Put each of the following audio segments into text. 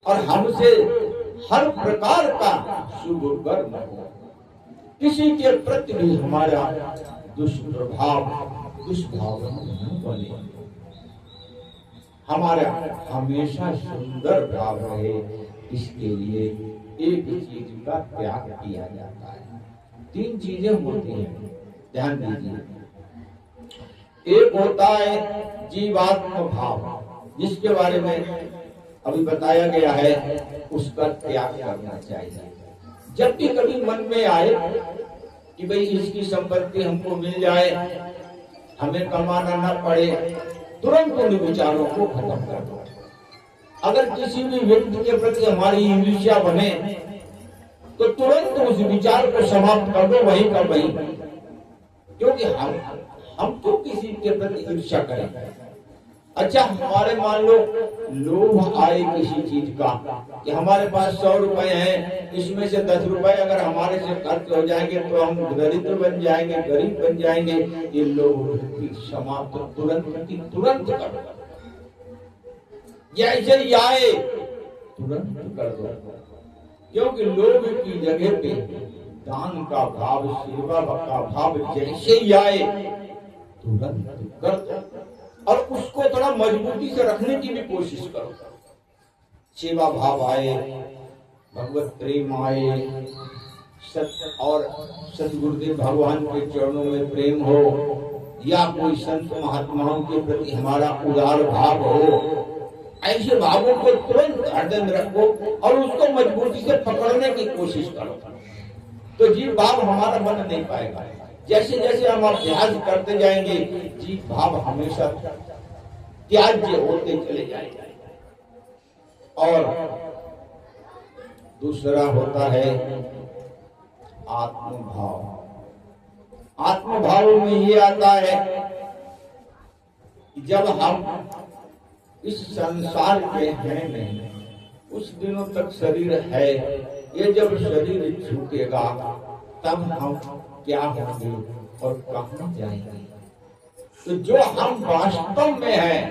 और हमसे हर प्रकार का शुभ कर्म हो, किसी के प्रति भी हमारा दुष्प्रभाव दुष्भावना न बने, हमारा हमेशा सुंदर भाव रहे, इसके लिए एक चीज का त्याग किया जाता है। 3 चीजें होती हैं, ध्यान दीजिए। एक होता है जीवात्म भाव, जिसके बारे में अभी बताया गया है, उसका त्याग करना चाहिए। जब भी कभी मन में आए कि भाई इसकी संपत्ति हमको मिल जाए, हमें कमाना न पड़े, तुरंत उन विचारों को खत्म कर दो। अगर किसी भी व्यक्ति के प्रति हमारी ईर्ष्या बने तो तुरंत उस विचार को समाप्त कर दो, वही का वही। क्योंकि हम तो किसी के प्रति ईर्ष्या करें। अच्छा, हमारे मान लो लोभ आए किसी चीज का कि हमारे पास 100 रुपए हैं, इसमें से 10 रुपए अगर हमारे से खर्च हो जाएंगे तो हम दरिद्र बन जाएंगे, गरीब बन जाएंगे। ये लोभ की समाप्त तुरंत कर दो। जैसे ही आए तुरंत कर दो, क्योंकि लोभ की जगह पे दान का भाव, सेवा का भाव जैसे ही आए तुरंत कर दो, और उसको थोड़ा मजबूती से रखने की भी कोशिश करो। सेवा भाव आए, भगवत प्रेम आए, और सतगुरुदेव भगवान के चरणों में प्रेम हो, या कोई संत महात्माओं के प्रति हमारा उदार भाव हो, ऐसे भावों को तुरंत हृदय में रखो और उसको मजबूती से पकड़ने की कोशिश करो। तो जीव भाव हमारा बन नहीं पाएगा। जैसे जैसे हम अभ्यास करते जाएंगे, जीव भाव हमेशा त्याज्य होते चले जाएंगे। और दूसरा होता है आत्मभाव। आत्मभाव में ये आता है कि जब हम इस संसार के हैं नहीं, उस दिनों तक शरीर है, ये जब शरीर छूटेगा तब हम क्या होंगे और कहाँ जाएंगे। तो जो हम वास्तव में हैं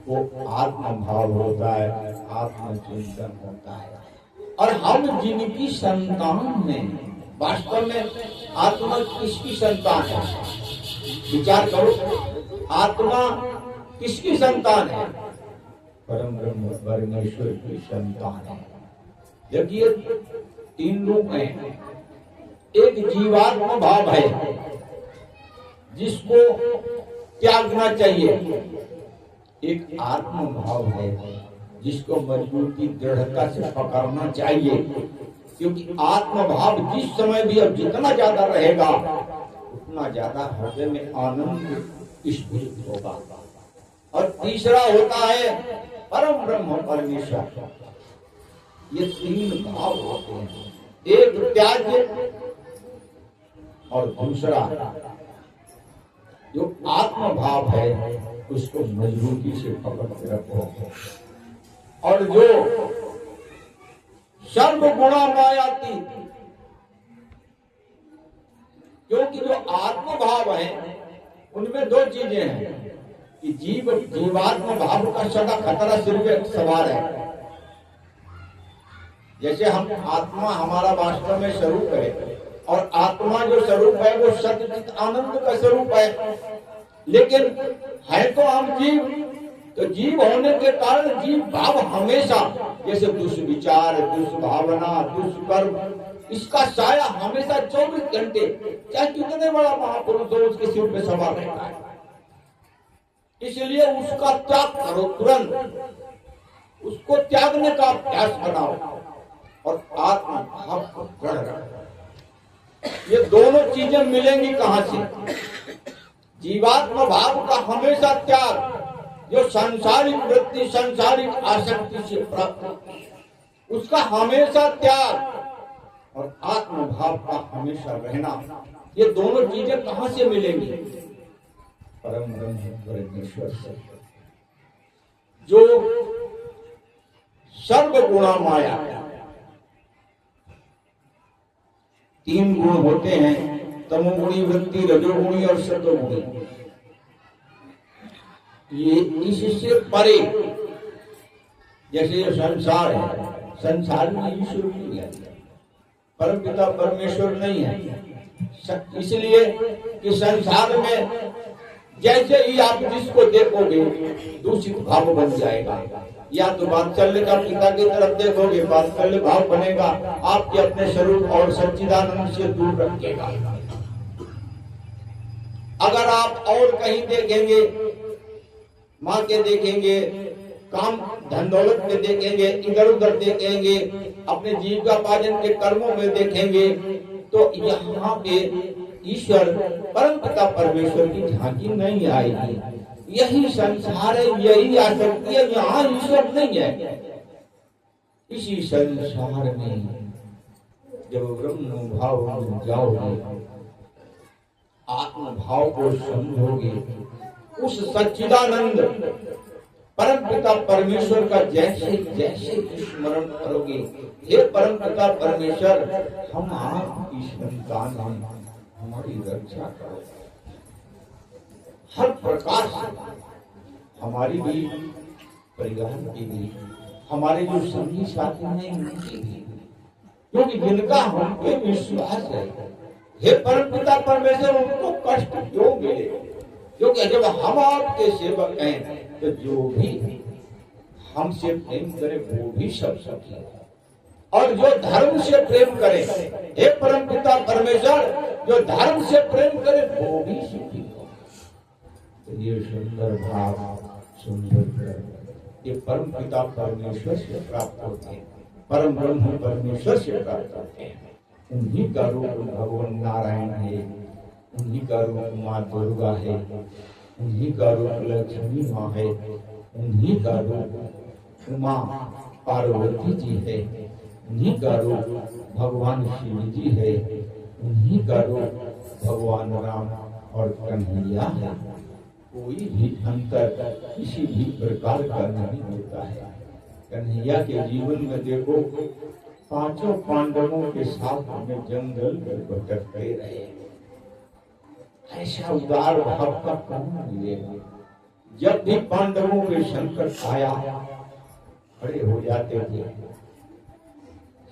वो आत्मभाव होता है, आत्मचिंतन होता है। और हम जिनकी संतान हैं, वास्तव में आत्मा किसकी संतान है? विचार करो, आत्मा किसकी संतान है? परम ब्रह्म परमेश्वर की संतान है। देखिए 3 रूप हैं। एक जीवात्म भाव है जिसको त्यागना चाहिए, एक आत्म भाव है जिसको मजबूती दृढ़ता से पकड़ना चाहिए। क्योंकि आत्म भाव जिस समय भी अब जितना ज्यादा रहेगा उतना ज्यादा हृदय में आनंद स्फुरित होगा। और तीसरा होता है परम ब्रह्म परमेश्वर। ये 3 भाव होते हैं, एक त्याज्य और दूसरा जो आत्म भाव है उसको मजबूती से पकड़ के रखो। और जो सर्व गुणा मायाती, क्योंकि जो आत्म भाव है उनमें 2 चीजें हैं कि जीवात्म भाव का सदा खतरा सिर पे सवार है। जैसे हम आत्मा हमारा वास्तव में स्वरूप है, और आत्मा जो स्वरूप है वो सच्चित आनंद का स्वरूप है, लेकिन है तो हम जीव। तो जीव होने के कारण जीव भाव हमेशा, जैसे दुष्विचार, दुष्भावना, दुष्कर्म, इसका साया हमेशा 24 घंटे, चाहे कितने बड़ा महापुरुष हो, उसके सिर पे सवार रहता है। इसलिए उसका त्याग करो तुरंत, उसको त्यागने का अभ्यास बनाओ और आत्म भाव को दृढ़ रखो। ये दोनों चीजें मिलेंगी कहां से? जीवात्म भाव का हमेशा त्याग, जो सांसारिक वृत्ति, सांसारिक आसक्ति से प्राप्त होती है, उसका हमेशा त्याग, और आत्म भाव का हमेशा रहना। ये दोनों चीजें कहां से मिलेंगी? परम ब्रह्म परमेश्वर से, जो सर्व गुणा माया। 3 गुण होते हैं, तमोगुणी वृत्ति, रजोगुणी और सतोगुणी। ये इससे परे जैसे ये संसार है, संसार में ईश्वर नहीं है, परम पिता परमेश्वर नहीं है। इसलिए कि संसार में जैसे ही आप जिसको देखोगे दूषित भाव बन जाएगा। या तो वात्सल्य का पिता की तरफ देखोगे, वात्सल्य भाव बनेगा, आपके अपने स्वरूप और सच्चिदानंद से दूर रखेगा। अगर आप और कहीं देखेंगे, माँ के देखेंगे, काम धन दौलत में देखेंगे, इधर उधर देखेंगे, अपने जीविकापार्जन के कर्मों में देखेंगे, तो यहाँ पे ईश्वर परम पिता परमेश्वर की झांकी नहीं आएगी। यही संसार है, यही आसक्ति है, यहाँ ईश्वर नहीं है। इसी संसार में जब ब्रह्म भाव में जाओगे, आत्म भाव को समझोगे, उस सच्चिदानंद परम पिता परमेश्वर का जैसे जैसे स्मरण करोगे, हे परम पिता परमेश्वर, हम आपकी संतान हैं, हमारी रक्षा करो। हर प्रकार से हमारी भी, परिवार की भी, हमारे जो संगी साथी हैं उनकी भी, क्योंकि जिनका हम पे विश्वास है, हे परम पिता परमेश्वर, उनको कष्ट क्यों मिले? क्योंकि जब हम आपके सेवक हैं तो जो भी हमसे प्रेम करे वो भी सब सखी है, और जो धर्म से प्रेम करे, हे परम पिता परमेश्वर, जो धर्म से प्रेम करे वो भी सुखी हो। तो ये सुंदर भाव, सुंदर ये परम पिता परमेश्वर से प्राप्त होते हैं, परम ब्रह्म परमेश्वर से प्राप्त होते हैं। उन्हीं का रूप भगवान नारायण है, उन्हीं का रूप माँ दुर्गा है, उन्हीं का रूप लक्ष्मी माँ है, उन्हीं का रूप उमा पार्वती जी है, उन्हीं का रूप भगवान शिव जी है, उन्हीं का रूप भगवान राम और कन्हैया है। कोई भी अंतर किसी भी प्रकार का नहीं होता है। कन्हैया के जीवन में देखो, पांचों पांडवों के साथ में जंगल में भटकते रहे। ऐसा उदार भाव का कौन मिलेगा? जब भी पांडवों के संकट आया, खड़े हो जाते थे,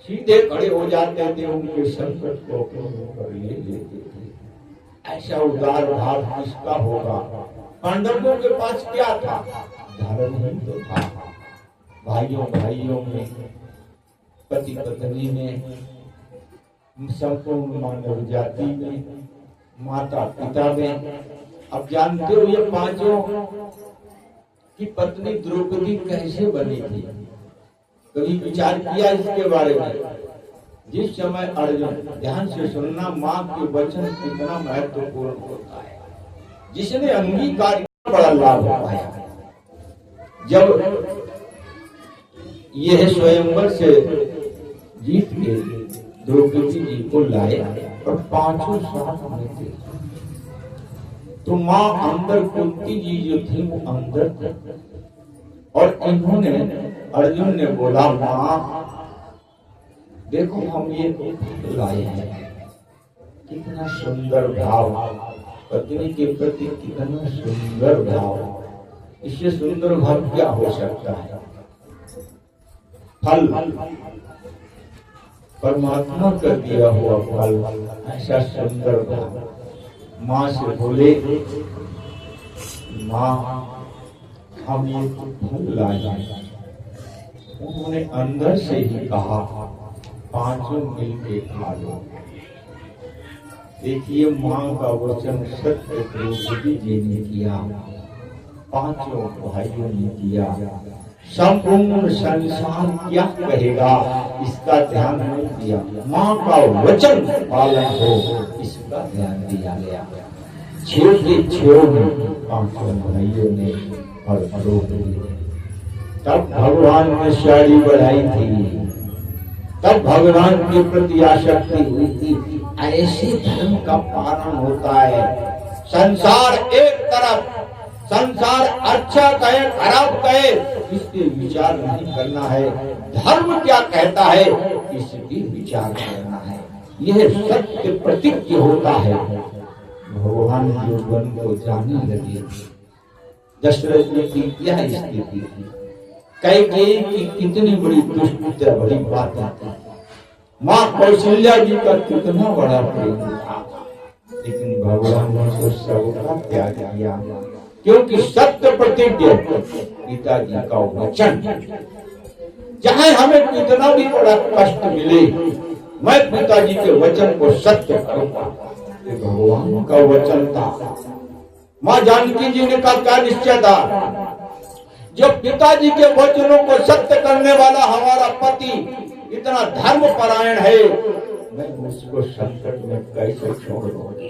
सीधे खड़े हो जाते थे, उनके संकट को अपने ऊपर ले लेते थे। ऐसा उदार भाव किसका होगा? पांडवों के पास क्या था? धर्म ही तो था। भाइयों भाइयों में, पति पत्नी में, संपूर्ण मानव जाति में, माता पिता में। अब जानते हो ये पांचों की पत्नी द्रौपदी कैसे बनी थी? कभी विचार किया इसके बारे में? जिस समय अर्जुन, ध्यान से सुनना, माँ के वचन कितना महत्वपूर्ण होता है। जिसने अंगीकार किया बड़ा लाभ पाया। जब यह स्वयंवर से जीत के द्रौपदी जी को लाए और पांचों साथ में थे, तो माँ अंदर, कुंती जी जो थी वो अंदर थे, और इन्होंने, अर्जुन ने बोला, माँ देखो हम ये लाए हैं। कितना सुंदर भाव, पत्नी के प्रति कितना सुंदर भाव। इससे सुंदर भाव क्या हो सकता है? फल, परमात्मा का दिया हुआ फल, ऐसा सुंदर भाव। माँ से बोले, माँ हम ये फल लाए। उन्होंने अंदर से ही कहा, पांचों मिलके खा लो। देखिए माँ का वचन सत्य द्रौपदी जी ने किया, पांचों भाइयों ने किया। संपूर्ण संसार क्या कहेगा इसका ध्यान नहीं दिया। माँ का वचन पालन हो इसका ध्यान दिया गया। छह के छह में पांचों भाइयों ने और द्रौपदी ने। तब भगवान ने साड़ी बढ़ाई थी, तब भगवान के प्रति आसक्ति हुई थी। ऐसे धर्म का पालन होता है। संसार एक तरफ, संसार अच्छा कहे खराब कहे इसके विचार नहीं करना है। धर्म क्या कहता है इसकी विचार करना है। यह सत्य प्रतिज्ञ होता है। भगवान जो वन को जाने लगे, दशरथ जी की क्या स्थिति थी? कैकेयी की कितनी बड़ी दुष्ट बड़ी बात है, माँ कौशल्या जी का कितना बड़ा प्रेम था, लेकिन भगवान ने तो सबका त्याग किया, क्योंकि सत्य प्रतिज्ञा पिताजी का वचन, चाहे हमें कितना भी बड़ा कष्ट मिले, मैं पिताजी के वचन को सत्य करूंगा। ये भगवान का वचन था। माँ जानकी जी ने कहा क्या निश्चय था, जो पिताजी के वचनों को सत्य करने वाला हमारा पति इतना धर्म परायण है, मैं उसको संकट में कैसे छोड़ दूंगी,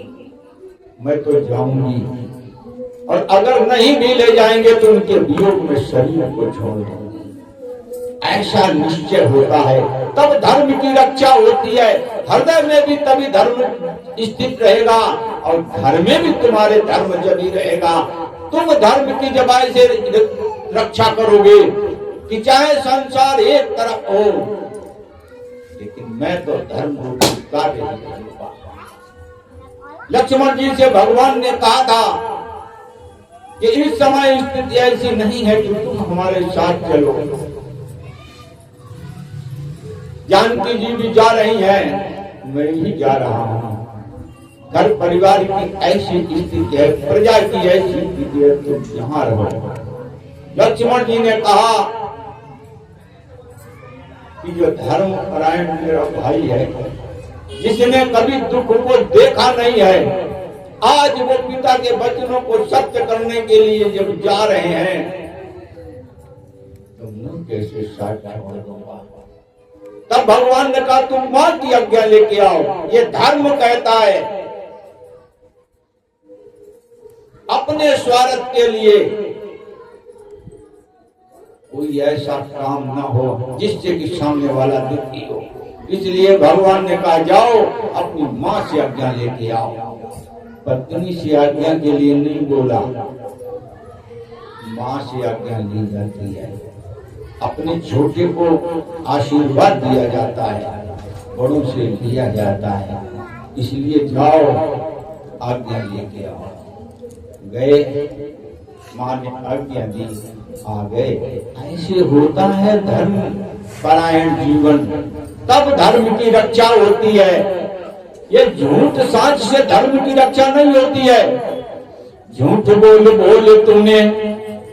मैं तो जाऊंगी, और अगर नहीं भी ले जाएंगे तो उनके वियोग में शरीर को छोड़ दूंगी। ऐसा निश्चय होता है तब धर्म की रक्षा होती है, हृदय में भी तभी धर्म स्थित रहेगा, और घर में भी तुम्हारे धर्म जब ही रहेगा। तुम धर्म की जब से रक्षा करोगे कि चाहे संसार एक तरफ हो, लेकिन मैं तो धर्म रूपी कार्य नहीं करूंगा। लक्ष्मण जी से भगवान ने कहा था कि इस समय स्थिति ऐसी नहीं है कि तुम हमारे साथ चलो। जानकी जी भी जा रही हैं, मैं ही जा रहा हूं। घर परिवार की ऐसी स्थिति है, प्रजा की ऐसी स्थिति है, तुम यहाँ रहो। लक्ष्मण जी ने कहा कि जो धर्म परायण मेरा भाई है, जिसने कभी दुख को देखा नहीं है, आज वो पिता के वचनों को सत्य करने के लिए जब जा रहे हैं, तो मैं कैसे साथ छोड़ दूंगा। तब भगवान ने कहा तुम मां की आज्ञा लेके आओ, ये धर्म कहता है अपने स्वार्थ के लिए कोई ऐसा काम ना हो जिससे कि सामने वाला दुखी हो। इसलिए भगवान ने कहा जाओ अपनी मां से आज्ञा लेके आओ। पत्नी से आज्ञा के लिए नहीं बोला, मां से आज्ञा ली जाती है। अपने छोटे को आशीर्वाद दिया जाता है, बड़ों से लिया जाता है। इसलिए जाओ आज्ञा लेके आओ। गए, मां ने आज्ञा दी, आ गए। ऐसे होता है धर्म परायण जीवन, तब धर्म की रक्षा होती है। ये झूठ साच से धर्म की रक्षा नहीं होती है। झूठ बोल बोल तूने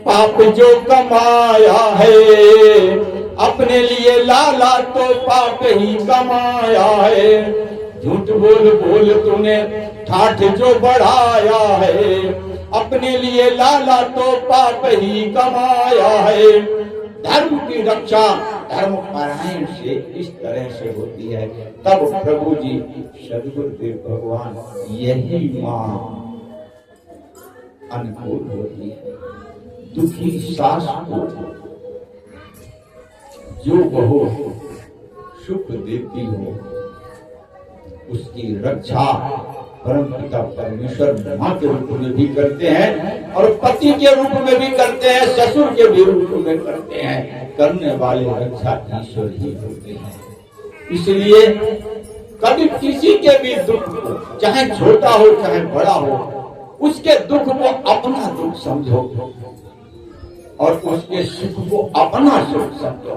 पाप जो कमाया है, अपने लिए लाला तो पाप ही कमाया है। झूठ बोल बोल तूने ठाठ जो बढ़ाया है, अपने लिए लाला तो पाप ही कमाया है। धर्म की रक्षा धर्म परायण से इस तरह से होती है। तब प्रभु जी सदगुरुदेव भगवान यही मां अनुकूल होती है। दुखी सास को जो बहू सुख देती हो, उसकी रक्षा परम पिता परमेश्वर मां के रूप में भी करते हैं, और पति के रूप में भी करते हैं, ससुर के भी रूप में करते हैं। करने वाले रक्षा ईश्वर ही होते हैं। इसलिए कभी किसी के भी दुख को, चाहे छोटा हो चाहे बड़ा हो, उसके दुख को अपना दुख समझो और उसके सुख को अपना सुख समझो,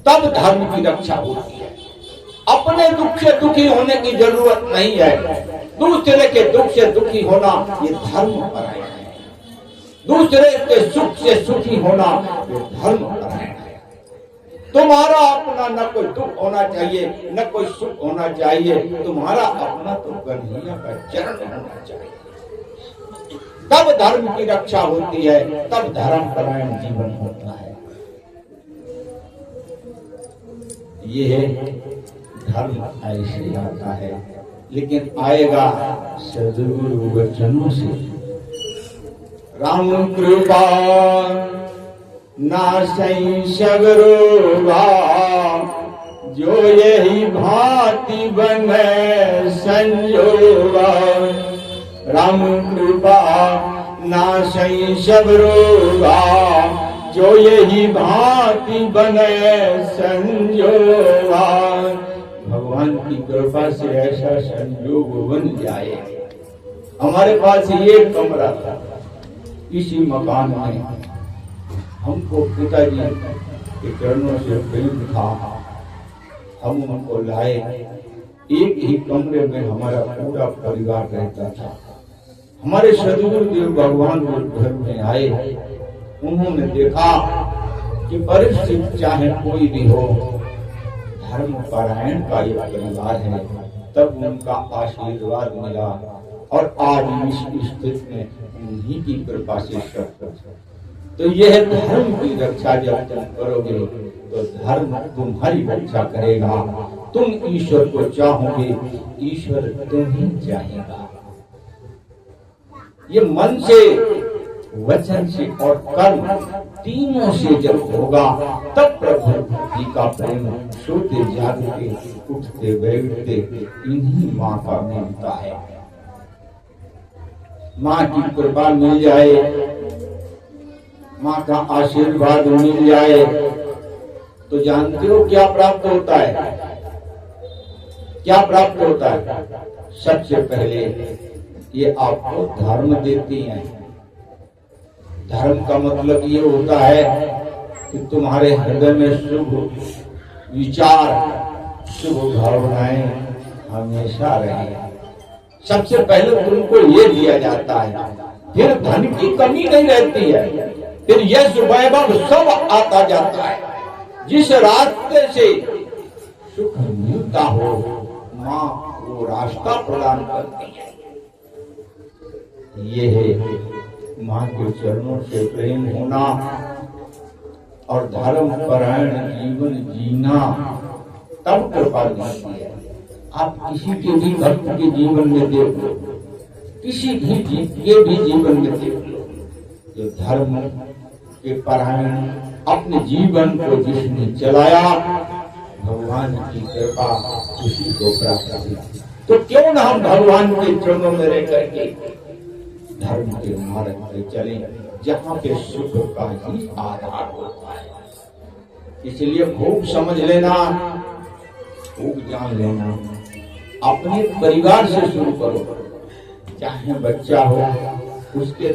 तब धर्म की रक्षा होती है। अपने दुख से दुखी होने की जरूरत नहीं है, दूसरे के दुख से दुखी होना ये धर्म परायण है। दूसरे के सुख से सुखी होना ये धर्म परायण है। तुम्हारा अपना न कोई दुख होना चाहिए, न कोई सुख होना चाहिए। तुम्हारा अपना तो कन्हैया का चरण होना चाहिए। तब धर्म की रक्षा होती है, तब धर्म परायण जीवन होता है। ये धर्म ऐसे आता है, लेकिन आएगा सद्गुरु वचनों से। राम कृपा नासई सगरोगा, जो यही भांति बने संजोगा। राम कृपा नासई सगरोगा, जो यही भांति बने संजोगा। भगवान की कृपा से ऐसा संयोग बन जाए। हमारे पास ये कमरा था, इसी मकान में हमको पिताजी के चरणों से प्रेम था, हम उनको लाए। एक ही कमरे में हमारा पूरा परिवार रहता था। हमारे सदगुरुदेव भगवान जो घर में आए, उन्होंने देखा कि परिस्थिति चाहे कोई भी हो, धर्म परायण का ये परिवार है। तब उनका आशीर्वाद मिला और आज इस स्थिति में उन्हीं की कृपा से सब कुछ। तो यह धर्म की रक्षा जब तुम करोगे तो धर्म तुम्हारी रक्षा करेगा। तुम ईश्वर को चाहोगे, ईश्वर तुम्हें चाहेगा। ये मन से, वचन से और कर्म तीनों से जब होगा, तब प्रभु जी का प्रेम सोते जागते उठते बैठते इन्हीं माँ का मिलता है। माँ की कृपा मिल जाए, माँ का आशीर्वाद मिल जाए, तो जानते हो क्या प्राप्त होता है? क्या प्राप्त होता है? सबसे पहले ये आपको धर्म देती हैं। धर्म का मतलब ये होता है कि तुम्हारे हृदय में शुभ विचार, शुभ भावनाएं हमेशा रहे। सबसे पहले तुमको ये दिया जाता है, फिर धन की कमी नहीं रहती है, फिर यश वैभव सब आता जाता है। जिस रास्ते से सुख मिलता हो, माँ वो रास्ता प्रदान करती है। ये है माँ के चरणों से प्रेम होना और धर्म परायण जीवन जीना, तब कृपा मिलती है। आप किसी के भी भक्त के जीवन में देख लो, किसी भी के भी जीवन में देख लो, जो धर्म के परायण अपने जीवन को जिसने चलाया, भगवान की कृपा उसी को प्राप्त हुई। तो क्यों न हम भगवान के चरणों में रह करके धर्म के मार्ग पर चले, जहाँ पे सुख का ही आधार होता है। इसलिए खूब समझ लेना, खूब जान लेना। अपने परिवार से शुरू करो, चाहे बच्चा हो उसके